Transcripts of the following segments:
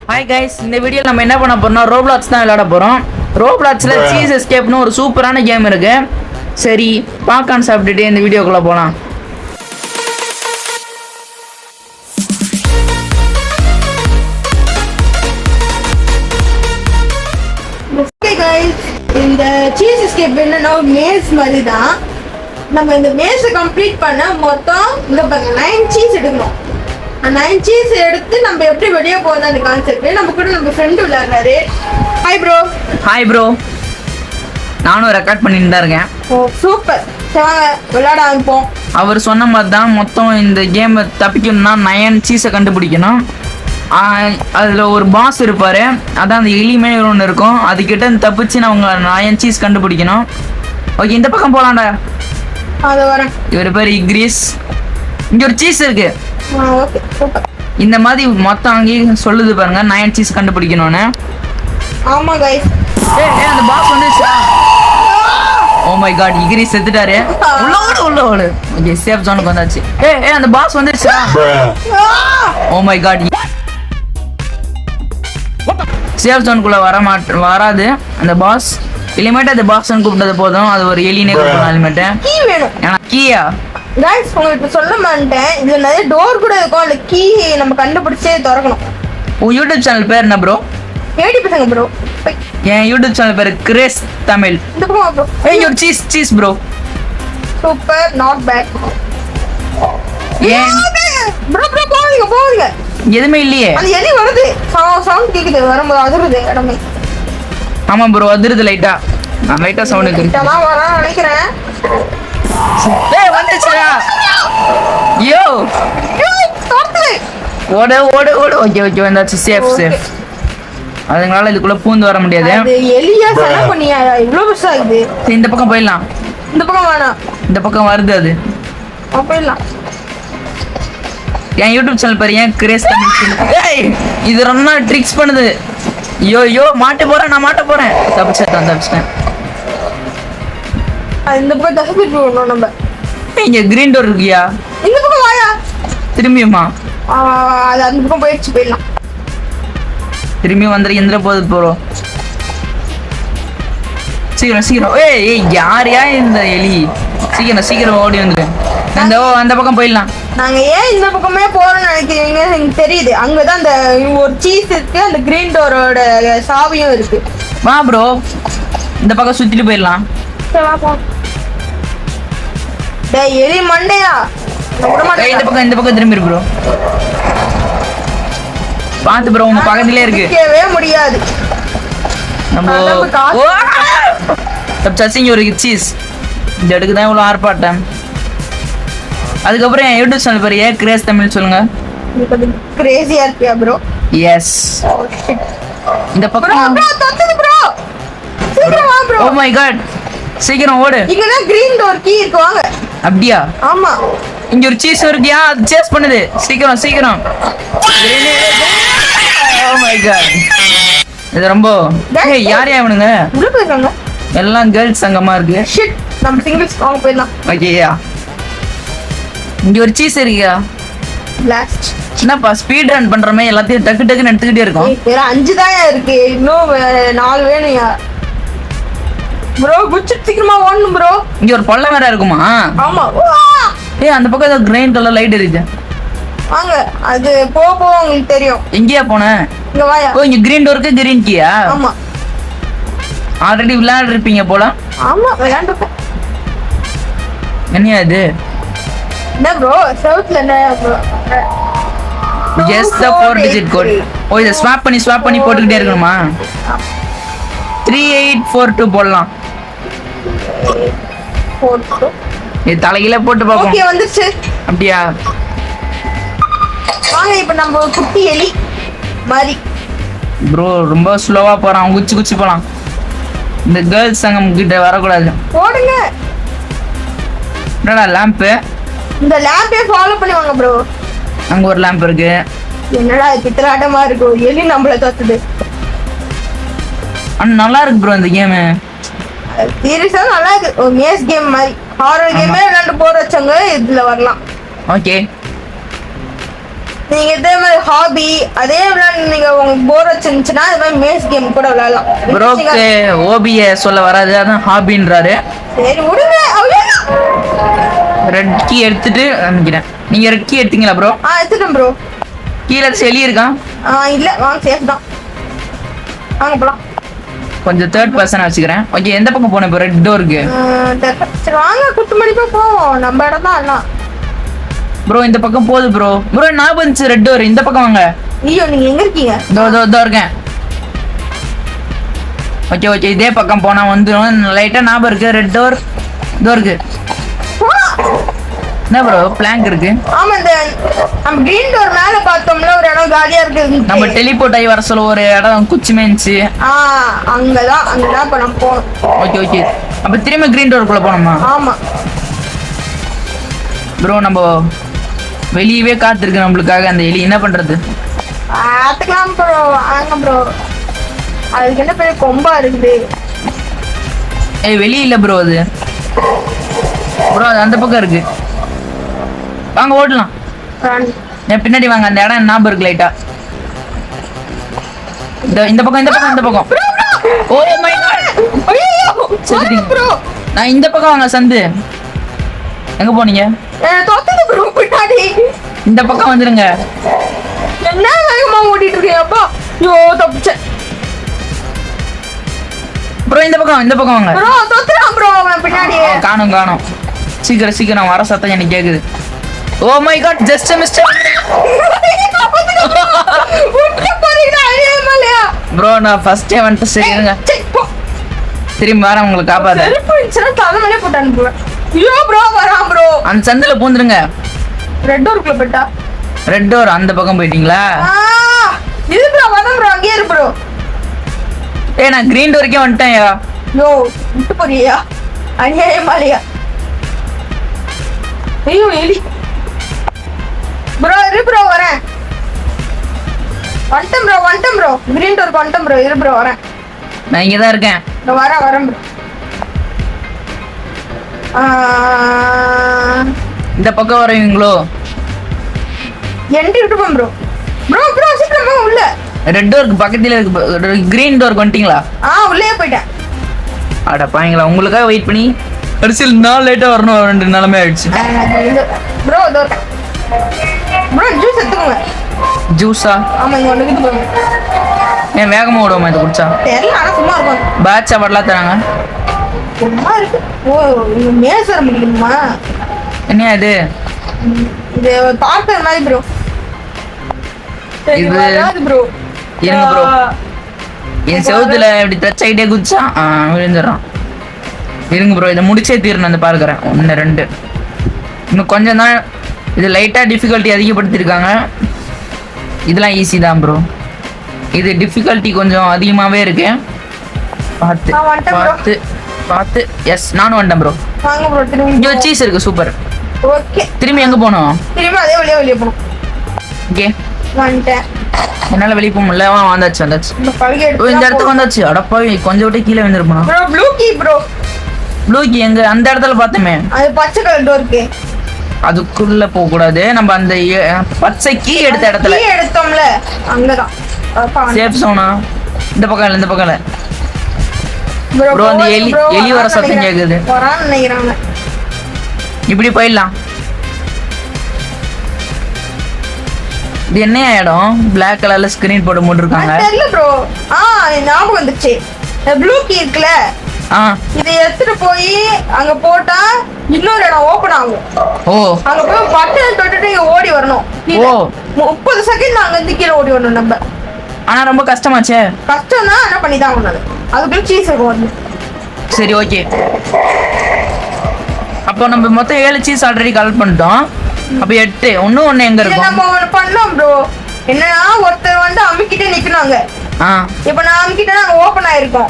Hi guys, இந்த video நம்ம என்ன பண்ண போறோம்னா ரோப்ளாக்ஸ் தான் விளையாட போறோம். ரோப்ளாக்ஸ்ல சீஸ் எஸ்கேப்னு ஒரு சூப்பரான கேம் இருக்கு. சரி, பாக்கான் சாப்பிட்டுட்டு இந்த வீடியோக்குள்ள போலாம். இந்த சீஸ் எஸ்கேப் என்னன்னா மேஸ் மாதிரி தான். நம்ம இந்த மேஸை கம்ப்ளீட் பண்ண மொத்தம் இங்க பாருங்க 9 சீஸ் எடுக்கணும். 9 சீஸ் எடுத்து நம்ம எப்படி வெளியே போகுது அந்த கான்செப்ட். நம்ம கூட நம்ம ஃப்ரெண்டு விளையாடுறாரு. Hi bro. Hi bro. நானும் ரெக்கார்ட் பண்ணிட்டு தான் இருக்கேன். Oh super. வாங்க விளையாட ஆரம்பிப்போம். அவர் சொன்ன மாதிரி தான் மொத்தம் இந்த கேமை தப்பிக்கணும்னா 9 சீஸை கண்டுபிடிக்கணும். அதில் ஒரு பாஸ் இருப்பார், அதான் அந்த எலிமே ஒன்று இருக்கும். அதுக்கிட்ட தப்பிச்சு அவங்க 9 சீஸ் கண்டுபிடிக்கணும். ஓகே, இந்த பக்கம் போகலாம்டா. அது வரேன். இவர் பேர் இக்ரிஸ். இங்கே ஒரு சீஸ் இருக்கு. Okay super. இந்த மாதிரி மொத்தம் அங்கேயும் சொல்லுது பாருங்க 9 சீஸ் கண்டுபிடிக்கணும்னு. ஆமா கைஸ். அந்த பாஸ் வந்துச்சா? ஓ மை காட், இக்ரிஸ் செத்துட்டாரு. உள்ள ஓடு. ஓகே, சேஃப் ஜோனுக்கு வந்தாச்சு. அந்த பாஸ் வந்துச்சா? ஓ மை காட், சேஃப் ஜோனுக்குள்ள வராது அந்த பாஸ். இனிமேட்டு அந்த பாஸ்ன்னு கூப்பிட்டது போதும், அது ஒரு எலினே கூப்பிடணும். இனிமேட்டு கீ வேணும். கீயா கைஸ், உங்களுக்கு சொல்ல மாட்டேன், இதுல நிறைய டோர் கூட இருக்கும். அந்த கீ நம்ம கண்டுபிடிச்சே திறக்கணும். உன் யூடியூப் சேனல் பேர் என்ன ப்ரோ? ஏடி பசங்க ப்ரோ. என் யூடியூப் சேனல் பேர் கிரேஸ் தமிழ். இந்த பக்கம் ப்ரோ. ஒரு cheese bro. Super, not bad. ஏன் ப்ரோ போவீங்க எதுவுமே இல்லையே. அந்த எலி வருது, சவுண்ட் கேக்குது, வரும்போது அதிருது இடமே. ஆமா ப்ரோ, அதிருது லைட்டா. நான் லைட்டா சவுண்ட் கேக்குது. நான் வரேன் நினைக்கிறேன். வந்துச்சுடா. யோ ஓடு. ஓகே வந்தாச்சு. சேஃப். அதனால இதுக்குள்ள பூந்து வர முடியாது. அது எலியா சல பண்ணியா? இவ்ளோ பெருசா இது. இந்த பக்கம் போயிடலாம். இந்த பக்கம் வேணாம், இந்த பக்கம் வருது. அது போயிடலாம். என் யூடியூப் சேனல் பேர் ஏன் கிரேஸ் தமிழ். இது ரொம்ப ட்ரிக்ஸ் பண்ணுது. யோ மாட்ட போறேன். தப்பிச்சிட்டேன். இந்த பக்கம் தப்பிட்டு போகணும் நம்ம. இங்க கிரீன் டோர் இருக்கியா? இந்த பக்கம் வாயா. திரும்பியுமா? அது அந்த பக்கம் போயிடலாம். திரும்பி வந்துரு. எந்திர போது போறோம். சீக்கிரம். யாரையா இந்த எலி? சீக்கிரம் ஓடி வந்துரு. அந்த பக்கம் போயிடலாம். நாங்க ஏன் இந்த பக்கமே போறோம்னு நினைக்கிறீங்க? எனக்கு தெரியுது. அங்கதான் அந்த ஒரு சீஸ் இருக்கு, அந்த கிரீன் டோரோட சாவியும் இருக்கு. வா ப்ரோ, இந்த பக்கம் சுத்திட்டு போயிடலாம். எலி மண்டையா, இந்த பக்கம் திரும்பி ப்ரோ. பாத்து ப்ரோ, உங்க பக்கத்திலே இருக்கு. கேவே முடியாது. தப்பிச்சாச்சு. ஒரு சீஸ். இந்த இடத்துக்கு தான் இவ்வளவு ஆர்ப்பாட்டம். அதுக்கப்புறம் என் யூடியூப் சேனல் பேர் ஏன் கிரேஸ் தமிழ் சொல்லுங்க. கிரேசியா இருக்கியா ப்ரோ? எஸ். இந்த பக்கம் ப்ரோ சீக்கிரம் வா ப்ரோ. ஓ மை காட், சீக்கிரம் ஓடு. இங்க தான் கிரீன் டோர் கீ இருக்கு, வாங்க. அப்படியா? ஆமா. இங்க ஒரு சீஸ் இருக்கியா? அது சேஸ் பண்ணுது. சீக்கிரம். ஓ மை காட், இது ரொம்ப யாரையா இவனுங்க? எல்லாம் கேர்ள்ஸ் சங்கமா இருக்கு. ஷிட், நம்ம சிங்கிள்ஸ் வாங்க போயிடலாம். ஓகேயா? இங்க ஒரு சீஸ் இருக்கியா? லாஸ்ட். என்னப்பா ஸ்பீட் ரன் பண்றமே, எல்லாத்தையும் டக்குன்னு எடுத்துக்கிட்டே இருக்கும். வேற 5 தான் இருக்கு, இன்னும் 4 வேணும்யா ப்ரோ. குச்சி சீக்கிரமா ஓடணும் ப்ரோ. இங்க ஒரு பள்ளம் வேற இருக்குமா? ஆமா. அந்த பக்கம் ஏதோ கிரீன் கலர் லைட் எரியுது. வாங்க, அது போ உங்களுக்கு தெரியும். எங்கேயா போன? இங்க வாயா. இங்க கிரீன் டோருக்கு கிரீன் கீயா? ஆமா. ஆல்ரெடி விளையாடி இருப்பீங்க போல. ஆமா, விளையாண்டுப்பேன். என்னையா இது? என்ன ப்ரோ சவுத்ல என்ன bro? Guess the 4 digit code. இத ஸ்வாப் பண்ணி போட்டுக்கிட்டே இருக்கணுமா? 3842 போடலாம். 42. இது தலையில போட்டு பாப்போம். ஓகே, வந்துருச்சு. அப்படியா? வாங்க, இப்போ நம்ம குட்டி எலி மாதிரி. ப்ரோ ரொம்ப ஸ்லோவா போறான். குச்சி போலாம். இந்த கேர்ள்ஸ் சங்கம் கிட்ட வரக்கூடாது. போடுங்க. என்னடா லாம்ப்? இந்த லாம்பே ஃபாலோ பண்ணி வாங்க ப்ரோ. அங்க ஒரு லாம்ப் இருக்கு. என்னடா பித்தலாட்டமா இருக்கு, எலி நம்மள தோத்துது. நல்லா இருக்கு ப்ரோ இந்த கேம். சீரியஸா நல்லா இருக்கு. ஒரு மேஸ் கேம் மாதிரி. ஹாரர் கேமே விளையாண்டு போற வச்சவங்க இதுல வரலாம். ஓகே, நீங்க இதே மாதிரி ஹாபி அதே விளையாண்டு நீங்க உங்களுக்கு போர் வச்சிருந்துச்சுன்னா இது மாதிரி மேஸ் கேம் கூட விளையாடலாம். ப்ரோக்கு ஓபிய சொல்ல வராது, அதான் ஹாபின்றாரு. சரி விடுங்க. ரெட் கீ எடுத்துட்டு நினைக்கிறேன். நீங்க ரெட் கீ எடுத்தீங்களா ப்ரோ? எடுத்துட்டேன் ப்ரோ. கீழே செலி இருக்கா? இல்ல வாங்க சேஃப் தான். வாங்க போலாம். கொஞ்சம் தேர்ட் பர்சன் வச்சுக்கிறேன். ஓகே, எந்த பக்கம் போனேன் இப்போ? ரெட் டோருக்கு. சரி வாங்க குத்து மணிப்பா போவோம். நம்ம இடம் தான் எல்லாம். ப்ரோ இந்த பக்கம் போகுது ப்ரோ. ப்ரோ ஞாபகம் இருந்துச்சு, ரெட் டோர். இந்த பக்கம் வாங்க. ஐயோ நீங்க எங்க இருக்கீங்க? இதோ இருக்கேன். ஓகே ஓகே, இதே பக்கம் போனா வந்துடும். லைட்டா ஞாபகம் இருக்கு. ரெட் டோர் இதோ இருக்கு. என்ன ப்ரோ பிளாங்க் இருக்கு? ஆமா, இந்த நம்ம கிரீன் டோர் மேல பார்த்தோம்ல ஒரு இடம் காலியா இருக்கு. நம்ம டெலிபோர்ட் ஆகி வர சொல்ல ஒரு இடம் குச்சி மேய்ச்சு. அங்கதான் இப்ப நம்ம போகணும். ஓகே ஓகே, அப்ப திரும்ப கிரீன் டோருக்குள்ள போனோமா? ஆமா ப்ரோ, நம்ம வெளியவே காத்திருக்கு நம்மளுக்காக அந்த எலி. என்ன பண்றது? பாத்துக்கலாம் ப்ரோ. வாங்க ப்ரோ. அதுக்கு என்ன பெரிய கொம்பா இருக்குது. வெளியே இல்ல ப்ரோ, அது ப்ரோ அது அந்த பக்கம் இருக்கு. வாங்க ஓடலாம். என் பின்னாடி வாங்க. அந்த இடம் ஞாபகம் இருக்கு லைட்டா. இந்த பக்கம். Oh my god. சரி ப்ரோ, நான் இந்த பக்கம் வாங்க. சந்து எங்க போனீங்க? தோத்தது ப்ரோ பின்னாடி. இந்த பக்கம் வந்துருங்க. என்ன வேகமா ஓடிட்டு இருக்கீங்க அப்பா? ஐயோ தப்பிச்சேன் ப்ரோ. இந்த பக்கம் வாங்க ப்ரோ. தோத்துறான் ப்ரோ பின்னாடி. காணோம். சீக்கிரம் வர சத்தம் எனக்கு கேக்குது. Oh my god, just mistake bro. நான் ஃபர்ஸ்ட் டே வந்துட்டு சரி இருங்க. திரும்பி வரேன் உங்களை காப்பாத்த. தலைமையிலே போட்டு அனுப்புவேன். ஐயோ ப்ரோ வரான் ப்ரோ. அந்த சந்தில பூந்துருங்க. ரெட் டோருக்குள்ள போயிட்டா. ரெட் டோர் அந்த பக்கம் போயிட்டீங்களா? இது ப்ரோ வரேன் ப்ரோ. அங்கேயே இரு ப்ரோ. நான் கிரீன் டோருக்கே வந்துட்டேன்யா. யோ விட்டு போறியா? அநியாயமாலையா? ஐயோ எலி ப்ரோ. இரு ப்ரோ வரேன். வந்துட்டேன் ப்ரோ. கிரீன் டோருக்கு வந்துட்டேன் ப்ரோ. இரு ப்ரோ வரேன். நான் இங்க தான் இருக்கேன். வரேன் ப்ரோ. இந்த பக்கம் வருவீங்களோ? என்கிட்ட விட்டு ப்ரோ. ப்ரோ சீக்கிரமா உள்ள. ரெட் டோருக்கு பக்கத்துல இருக்கு. கிரீன் டோருக்கு வந்துட்டீங்களா? உள்ளே போயிட்டேன். அட பாங்களா, உங்களுக்காக வெயிட் பண்ணி கடைசியில் 4 லேட்டா வரணும். 2 நிலைமை ஆயிடுச்சு ப்ரோ. ப்ரோ ஜூஸ் எடுத்துக்கோங்க. ஜூஸா? ஆமா இங்க ஒண்ணு இருக்கு ப்ரோ. ஏன் வேகமா ஓடுவோமா இதை குடிச்சா? தெரியல, ஆனா சும்மா இருக்கும். பேட்ச் சாப்பாடுலாம் தராங்க. சும்மா இருக்கு. ஓ இங்க மேஸ் வர முடியுமா? என்ன இது? இது பார்க்கற மாதிரி ப்ரோ. இது ப்ரோ இருங்க ப்ரோ. என் செவுத்துல இப்படி டச் ஆகிட்டே குதிச்சா விழுந்துடுறான். இருங்க ப்ரோ, இதை முடிச்சே தீரணும். அந்த பார்க்குறேன் 1 2 இன்னும் கொஞ்சம் தான். இது லைட்டா டிஃபிகல்ட்டி அதிகப்படுத்திருக்காங்க. இதெல்லாம் ஈஸி தான் ப்ரோ. இது டிஃபிகல்ட்டி கொஞ்சம் அதிகமாவே இருக்கு. பார்த்து எஸ், நானும் வந்துட்டேன் ப்ரோ. வாங்க ப்ரோ. திரும்பி இங்க சீஸ் இருக்கு. சூப்பர். ஓகே, திரும்பி எங்க போகணும்? திரும்பி அதே வெளியே போகணும். ஓகே வந்துட்டேன். என்னால வெளியே போக முடியல. வந்தாச்சு. இந்த இடத்துக்கு வந்தாச்சு. அடப்பாவி, கொஞ்சம் விட்டு கீழே வந்துருப்போம். Bro blue key bro. Blue key எங்க? அந்த இடத்துல பார்த்தோமே. அது பச்சை கலர் டோர் இருக்கு. அதுக்குள்ள போக கூடாது. நம்ம அந்த பச்சை கீ எடுத்த இடத்துல எடுத்தோம்ல, அங்கதான் சேஃப் சோனா. இந்த பக்கம் இல்ல. ப்ரோ அந்த எலி வர சத்தம் கேக்குது. வரான்னு நினைக்கிறாங்க. இப்படி போயிடலாம். இது என்ன இடம்? பிளாக் கலர்ல ஸ்கிரீன் போட்டு போட்டுருக்காங்க. தெரியல ப்ரோ. ஞாபகம் வந்துச்சு. ப்ளூ கீ இருக்குல்ல, இதை எடுத்துட்டு போய் அங்க போட்டா இன்னொரு இடம் ஓபன் ஆகும். ஓ, அங்க போய் பட்டன் தொட்டுட்டு இங்க ஓடி வரணும். ஓ 30 செகண்ட் அங்க இருந்து கீழே ஓடி வரணும் நம்ம. ஆனா ரொம்ப கஷ்டமாச்சே. கஷ்டம் தான், ஆனா பண்ணிதான் ஆகணும். அதுக்குள்ள சீஸ் இருக்கும் வந்து. சரி ஓகே. அப்போ நம்ம மொத்தம் 7 சீஸ் ஆல்ரெடி கலெக்ட் பண்ணிட்டோம். அப்ப 8. ஒண்ணு எங்க இருக்கும்? நம்ம ஒண்ணு பண்ணோம் ப்ரோ. என்னன்னா ஒருத்தர் வந்து அம்மிக்கிட்டே நிக்கணுங்க. இப்ப நான் அம்மிக்கிட்ட நாங்க ஓபன் ஆயிருக்கோம்.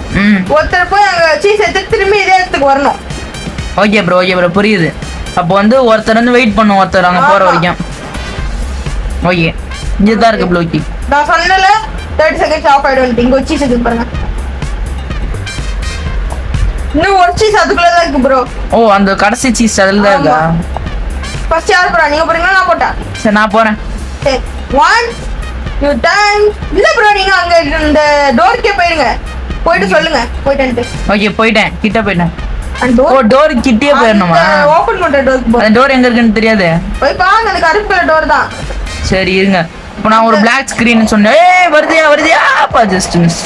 ஒருத்தர் போய் அங்க சீஸ் எடுத்து திரும்பி இதே இடத்துக்கு வரணும். ஓகே ப்ரோ புரியுது. அப்போ வந்து ஒருத்தர் வந்து வெயிட் பண்ணும், ஒருத்தர் அங்க போற வரைக்கும். ஓகே, இதுதான் இருக்கு ப்ளூ கீ. நான் சொன்னல 30 செகண்ட்ஸ் ஆஃப் ஆயிடும். இங்க சீஸ் எடுத்து பாருங்க. இன்னும் ஒரு சீஸ் அதுக்குள்ள தான் இருக்கு ப்ரோ. ஓ, அந்த கடைசி சீஸ் அதுல தான் இருக்கா? ஃபர்ஸ்ட் யார் போறா? நீங்க போறீங்களா நான் போட்டா? சரி நான் போறேன். சரி 1 2 டைம். இல்ல ப்ரோ, நீங்க அங்க இந்த டோர்க்கே போயிருங்க. போயிட்டு சொல்லுங்க. போயிட்டு ஓகே போயிட்டேன், கிட்ட போயிட்டேன். அந்த ஓ டோர் கிட்டே போயிடணுமா? ஓபன் பண்ற டோருக்கு போ. அந்த டோர் எங்க இருக்குன்னு தெரியாது. போய் பாருங்க, அந்த கருப்பு கலர் டோர் தான். சரி இருங்க. இப்போ நான் ஒரு பிளாக் ஸ்கிரீன் சொன்னேன். ஏய் வருதியா பா, ஜஸ்ட் மிஸ்.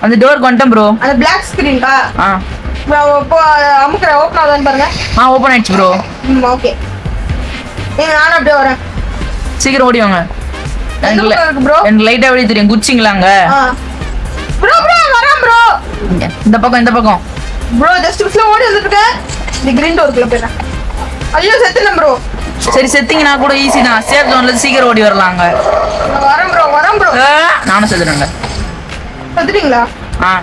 அந்த டோருக்கு வந்துட்டேன் ப்ரோ. அந்த பிளாக் ஸ்கிரீன்கா? ஆ இப்போ அமுக்குற ஓபன் ஆகுதான்னு பாருங்க. ஓபன் ஆயிடுச்சு ப்ரோ. ஓகே. நீங்க நானும் அப்படியே வரேன். சீக்கிரம் ஓடி வாங்க. ப்ரோ எனக்கு லைட்டா வெளியே தெரியும். குச்சிங்களாங்க ப்ரோ. வரேன் ப்ரோ. இந்த பக்கம் ப்ரோ ஜஸ்ட் மிஸ்ல ஓடி வந்துட்டு இந்த கிரீன் டோர்க்குள்ள போறேன். ஐயோ செத்துறேன் ப்ரோ. சரி செத்திங்கன்னா கூட ஈஸி தான். சேஃப் ஜோன்ல சீக்கிரம் ஓடி வரலாங்க. வரேன் ப்ரோ. நானும் செத்துறேங்க. செத்துட்டீங்களா?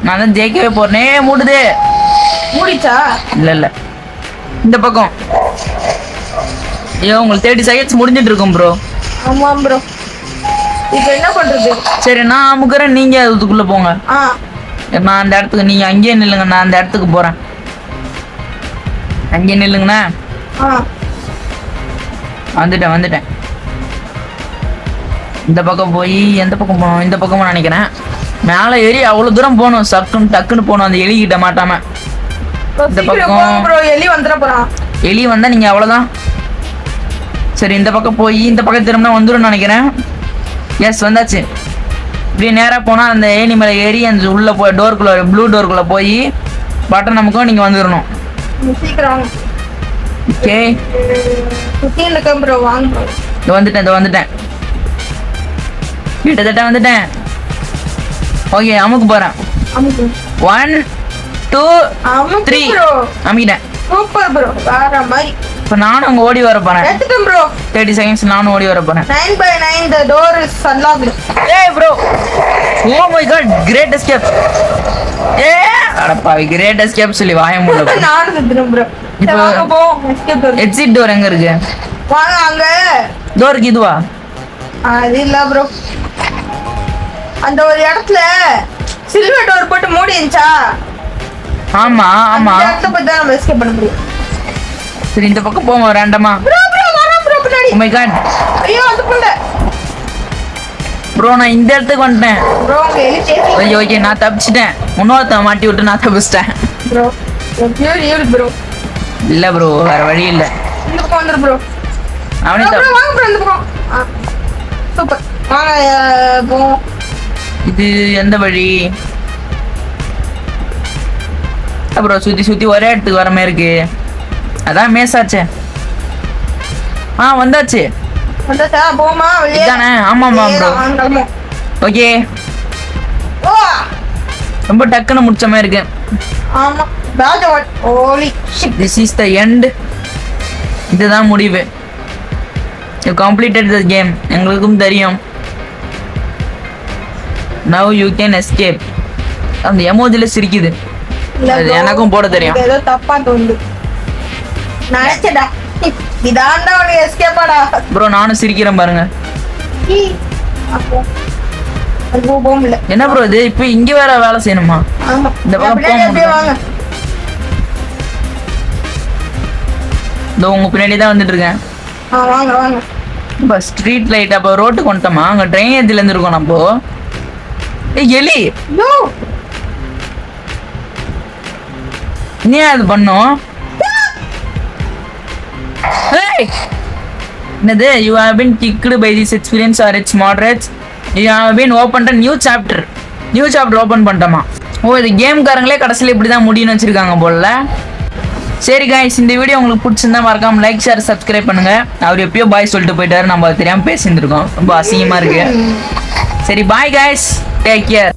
நான் தான் ஜெயிக்கவே போறேனே. மூடுது. மூடிச்சா? இல்ல இந்த பக்கம். ஐயோ உங்களுக்கு 30 செகண்ட்ஸ் முடிஞ்சிட்டு இருக்கும் ப்ரோ. ஆமா ப்ரோ. இப்போ என்ன பண்றது? சரி நான் அமுக்குறேன், நீங்க அதுக்குள்ள போங்க. நான் அந்த இடத்துக்கு, நீங்க அங்கேயே நில்லுங்க, நான் அந்த இடத்துக்கு போறேன். அங்கேயே நில்லுங்கண்ணா. வந்துட்டேன். இந்த பக்கம் போய் எந்த பக்கம் போகணும்? இந்த பக்கமா நினைக்கிறேன். மேலே ஏறி அவ்வளவு தூரம் போகணும். டக்குன்னு போகணும், அந்த எலி கிட்ட மாட்டாம. இந்த பக்கம் எலி வந்தா நீங்க அவ்வளவுதான். சரி இந்த பக்கம் போய் இந்த பக்கம் திரும்பினா வந்துடும் நினைக்கிறேன். எஸ் வந்தாச்சு. இப்படியே நேரா போனா அந்த ஏணி மேலே ஏறி அந்த உள்ள போய் டோருக்குள்ள, ப்ளூ டோருக்குள்ள போய் பட்டன் நமக்கும் நீங்க வந்துடணும். சீக்கிரம் ஓகே. வந்துட்டேன். கிட்டத்தட்ட வந்துட்டேன். ஓகே அமுக்கு போறேன். 1 2 3 அமுக்கிட்டேன். Super bro. வேற மாதிரி. இப்போ நானும் அங்க ஓடி வர போறேன். எடுத்துட்டேன் ப்ரோ. 30 செகண்ட்ஸ் நானும் ஓடி வர போறேன். 9/9 the door is unlocked. ஏய் bro. Oh my god, great escape. அடப்பாவி, கிரேட் எஸ்கேப் சொல்லி வாய மூடல. நானும் செத்துறேன் ப்ரோ. இப்போ வாங்க போ. Escape door. எக்ஸிட் டோர் எங்க இருக்கு? வாங்க அங்க. டோருக்கு இதுவா? அது இல்ல ப்ரோ. அந்த ஒரு இடத்துல சில்வர் டோர் போட்டு மூடி இருந்துச்சா? ஆமா. அந்த இடத்துல போய் தான் நம்ம எஸ்கேப் பண்ண முடியும். சரி இந்த பக்கம் போவோம் ரேண்டமா. ப்ரோ வரேன் ப்ரோ பின்னாடி. Oh my god. ஐயோ அது புள்ள. ப்ரோ நான் இந்த இடத்துக்கு வந்துட்டேன். ப்ரோ உங்க எலி சேசி. ஓகே நான் தப்பிச்சிட்டேன். இன்னொருத்த மாட்டி விட்டு நான் தப்பிச்சிட்டேன். Bro you bro. இல்ல ப்ரோ, வேற வழி இல்ல. இந்த பக்கம் வந்துரு ப்ரோ. அவனே ப்ரோ வாங்க ப்ரோ இந்த பக்கம். சூப்பர். வாங்க போ. இது எந்த வழி? ப்ரோ சுத்தி ஒரே இடத்துக்கு வர மாதிரி இருக்கு. அதான் மேசாச்சே. வந்தாச்சு. வந்தாச்சா? போமா வெளியே. இதானே? ஆமா ப்ரோ. ஓகே. ரொம்ப டக்குன்னு முடிச்ச மாதிரி இருக்கு. ஆமா. ராஜவட் ஓலி shit. This is the end. இதுதான் முடிவு. You completed the game. எங்களுக்கும் தெரியும். Now you can escape. அந்த எமோஜில சிரிக்குது. அது எனக்கும் போட தெரியும். ஏதோ தப்பா தோணுது. நினைச்சடா இதாண்டா ஒரு எஸ்கேப்பாடா. ப்ரோ நானும் சிரிக்கிறேன் பாருங்க. என்ன ப்ரோ இது? இப்போ இங்க வேற வேலை செய்யணுமா? ஆமா. இந்த பக்கம் வாங்க. இதோ உங்க பின்னாடி தான் வந்துட்டு இருக்கேன். வாங்க. இப்போ ஸ்ட்ரீட் லைட் அப்போ ரோட்டுக்கு வந்துட்டோமா? அங்க ட்ரைனேஜ்ல இருந்து இருக்கோம் நம்ம. எலி நீ அது பண்ணோம். என்னது? You have been kicked by this experience or its moderates. You have been opened a new chapter. New chapter open பண்ணிட்டோமா? இது கேம்காரங்களே கடைசியில் இப்படி தான் முடியும்னு வச்சிருக்காங்க போல. சரி காய்ஸ், இந்த வீடியோ உங்களுக்கு பிடிச்சிருந்தா மறக்காம லைக் ஷேர் சப்ஸ்கிரைப் பண்ணுங்க. அவர் எப்பயோ பாய் சொல்லிட்டு போயிட்டாரு, நம்ம தெரியாம பேசியிருந்திருக்கோம். ரொம்ப அசிங்கமா இருக்கு. சரி பாய் காய்ஸ், டேக் கேர்.